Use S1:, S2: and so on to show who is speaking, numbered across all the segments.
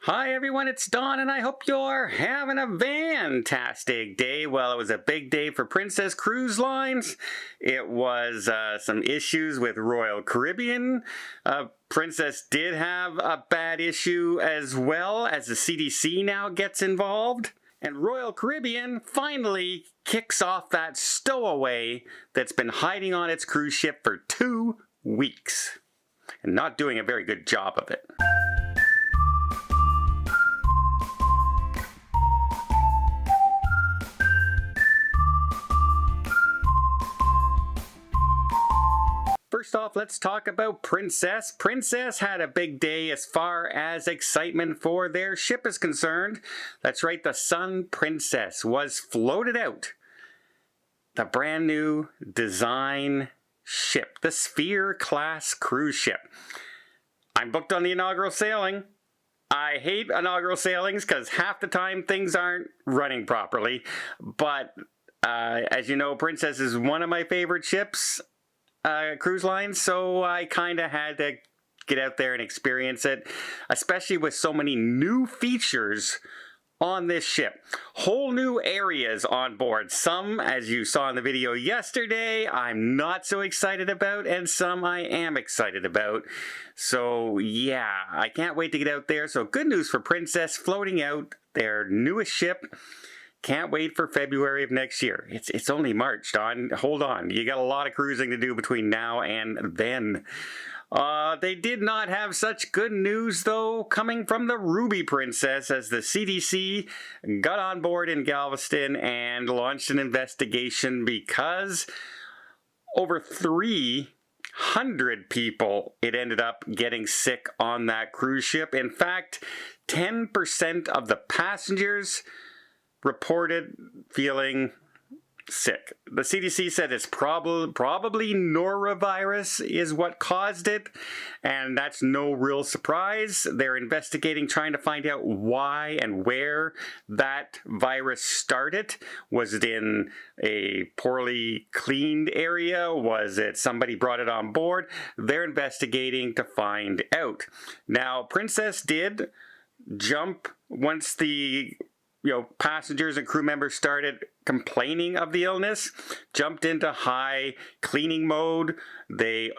S1: Hi everyone, it's Don and I hope you're having a fantastic day. Well, it was a big day for Princess Cruise Lines. It was some issues with Royal Caribbean. Princess did have a bad issue as well, as the CDC now gets involved. And Royal Caribbean finally kicks off that stowaway that's been hiding on its cruise ship for 2 weeks and not doing a very good job of it. First off, let's talk about Princess. Princess had a big day as far as excitement for their ship is concerned. That's right, the Sun Princess was floated out. The brand new design ship, the Sphere class cruise ship. I'm booked on the inaugural sailing. I hate inaugural sailings because half the time things aren't running properly. But as you know, Princess is one of my favorite ships. Cruise lines, so I kind of had to get out there and experience it, especially with so many new features on this ship. Whole new areas on board. Some, as you saw in the video yesterday, I'm not so excited about, and some I am excited about. So yeah, I can't wait to get out there. So good news for Princess floating out their newest ship. Can't wait for February of next year. It's only March, Don. Hold on. You got a lot of cruising to do between now and then. They did not have such good news, though, coming from the Ruby Princess, as the CDC got on board in Galveston and launched an investigation because over 300 people, it ended up getting sick on that cruise ship. In fact, 10% of the passengers reported feeling sick. The CDC said it's probably norovirus is what caused it, and that's no real surprise. They're investigating, trying to find out why and where that virus started. Was it in a poorly cleaned area? Was it somebody brought it on board? They're investigating to find out. Now, Princess did jump once the passengers and crew members started complaining of the illness, jumped into high cleaning mode. They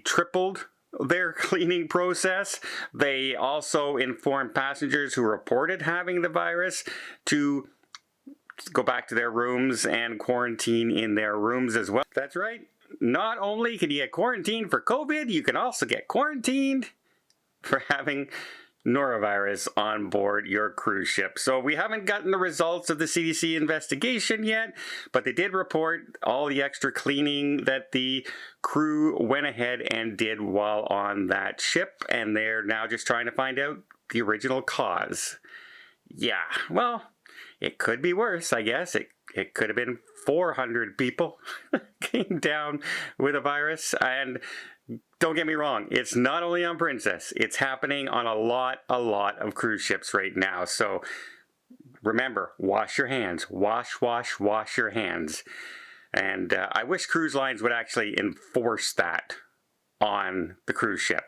S1: tripled their cleaning process. They also informed passengers who reported having the virus to go back to their rooms and quarantine in their rooms as well. That's right. Not only can you get quarantined for COVID, you can also get quarantined for having norovirus on board your cruise ship. So we haven't gotten the results of the CDC investigation yet, but they did report all the extra cleaning that the crew went ahead and did while on that ship, and they're now just trying to find out the original cause. Yeah, well, it could be worse, I guess. It could have been 400 people came down with a virus. And don't get me wrong, it's not only on Princess. It's happening on a lot of cruise ships right now. So remember, wash your hands. Wash your hands. And I wish cruise lines would actually enforce that on the cruise ship.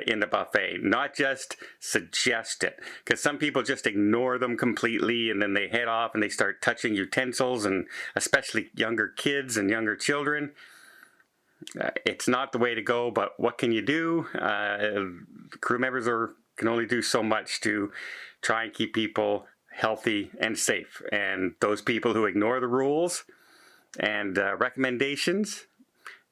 S1: In the buffet, not just suggest it, because some people just ignore them completely and then they head off and they start touching utensils, and especially younger kids and younger children. It's not the way to go, but what can you do? Crew members can only do so much to try and keep people healthy and safe, and those people who ignore the rules and recommendations,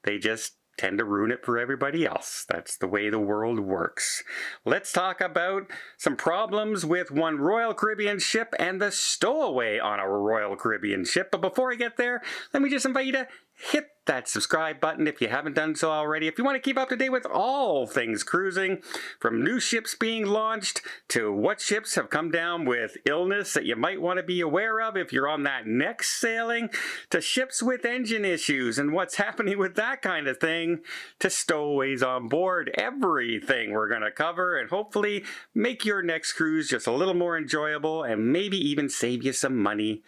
S1: they just tend to ruin it for everybody else. That's the way the world works. Let's talk about some problems with one Royal Caribbean ship and the stowaway on a Royal Caribbean ship. But before I get there, let me just invite you to hit that subscribe button if you haven't done so already. If you want to keep up to date with all things cruising, from new ships being launched to what ships have come down with illness that you might want to be aware of if you're on that next sailing, to ships with engine issues and what's happening with that kind of thing, to stowaways on board. Everything we're going to cover, and hopefully make your next cruise just a little more enjoyable and maybe even save you some money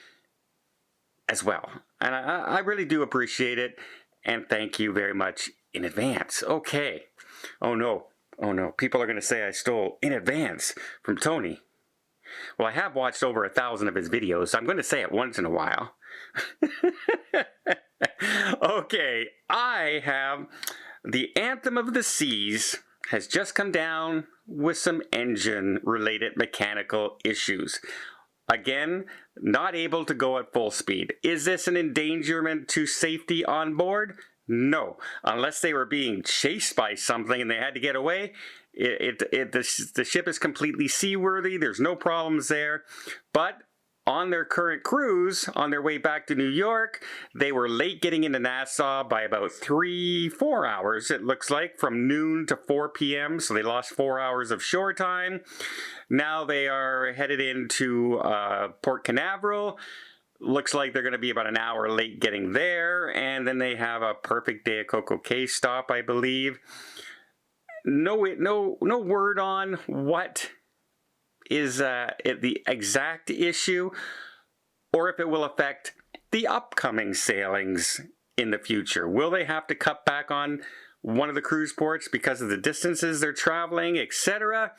S1: as well. And I really do appreciate it, and thank you very much in advance. Okay. Oh no, Oh no, people are going to say I stole in advance from Tony. Well, I have watched over 1,000 of his videos, so I'm going to say it once in a while. Okay, I have the Anthem of the Seas has just come down with some engine-related mechanical issues. Again, not able to go at full speed. Is this an endangerment to safety on board? No. Unless they were being chased by something and they had to get away, the ship is completely seaworthy. There's no problems there. But on their current cruise, on their way back to New York, they were late getting into Nassau by about 3-4 hours, it looks like, from noon to 4 p.m., so they lost 4 hours of shore time. Now they are headed into Port Canaveral. Looks like they're going to be about an hour late getting there, and then they have a perfect day at Coco Cay stop, I believe. No word on what is the exact issue, or if it will affect the upcoming sailings in the future. Will they have to cut back on one of the cruise ports because of the distances they're traveling, etc.?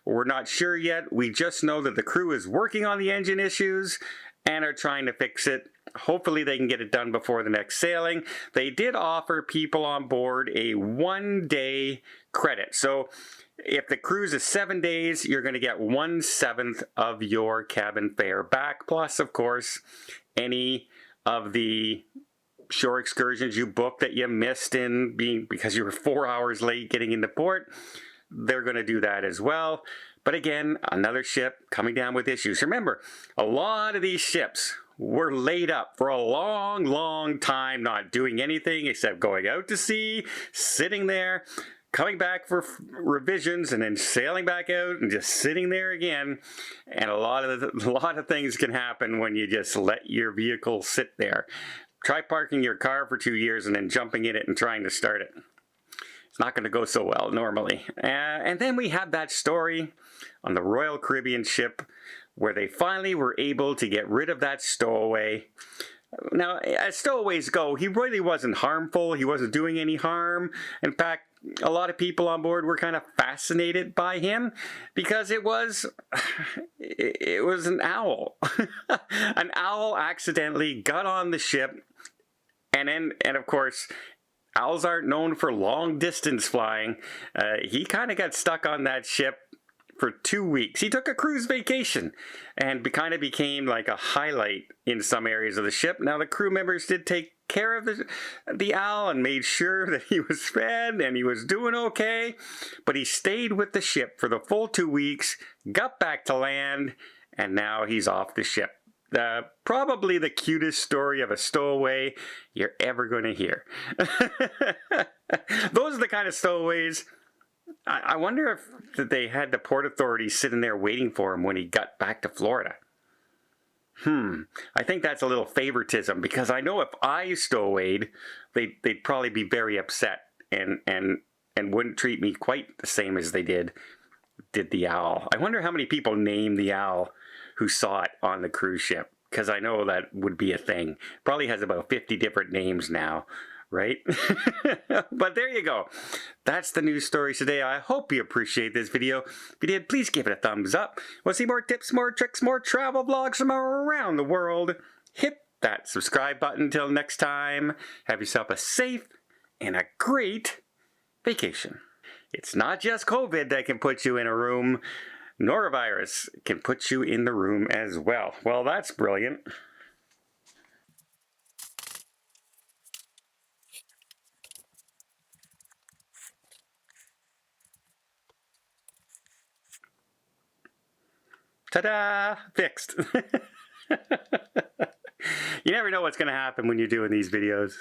S1: We're not sure yet. We just know that the crew is working on the engine issues and are trying to fix it. Hopefully they can get it done before the next sailing. They did offer people on board a 1-day credit. So if the cruise is 7 days, you're going to get 1/7 of your cabin fare back. Plus, of course, any of the shore excursions you booked that you missed because you were 4 hours late getting into port, they're going to do that as well. But again, another ship coming down with issues. Remember, a lot of these ships were laid up for a long, long time, not doing anything except going out to sea, sitting there, coming back for revisions, and then sailing back out and just sitting there again. And a lot of things can happen when you just let your vehicle sit there. Try parking your car for 2 years and then jumping in it and trying to start it. It's not going to go so well normally. And then we have that story on the Royal Caribbean ship where they finally were able to get rid of that stowaway. Now, as stowaways go, he really wasn't harmful. He wasn't doing any harm. In fact, a lot of people on board were kind of fascinated by him because it was an owl. An owl accidentally got on the ship, and of course, owls aren't known for long distance flying. He kind of got stuck on that ship for 2 weeks. He took a cruise vacation and kind of became like a highlight in some areas of the ship. Now, the crew members did take care of the owl and made sure that he was fed and he was doing okay, but he stayed with the ship for the full 2 weeks, got back to land, and now he's off the ship. Probably the cutest story of a stowaway you're ever going to hear. Those are the kind of stowaways. I wonder if they had the port authorities sitting there waiting for him when he got back to Florida. I think that's a little favoritism, because I know if I stowawayed, they'd probably be very upset and wouldn't treat me quite the same as they did the owl. I wonder how many people named the owl who saw it on the cruise ship, because I know that would be a thing. Probably has about 50 different names now, right? But there you go. That's the news stories today. I hope you appreciate this video. If you did, please give it a thumbs up. Want to see more tips, more tricks, more travel vlogs from around the world? Hit that subscribe button. Until next time, have yourself a safe and a great vacation. It's not just COVID that can put you in a room. Norovirus can put you in the room as well. Well, that's brilliant. Ta-da! Fixed. You never know what's going to happen when you're doing these videos.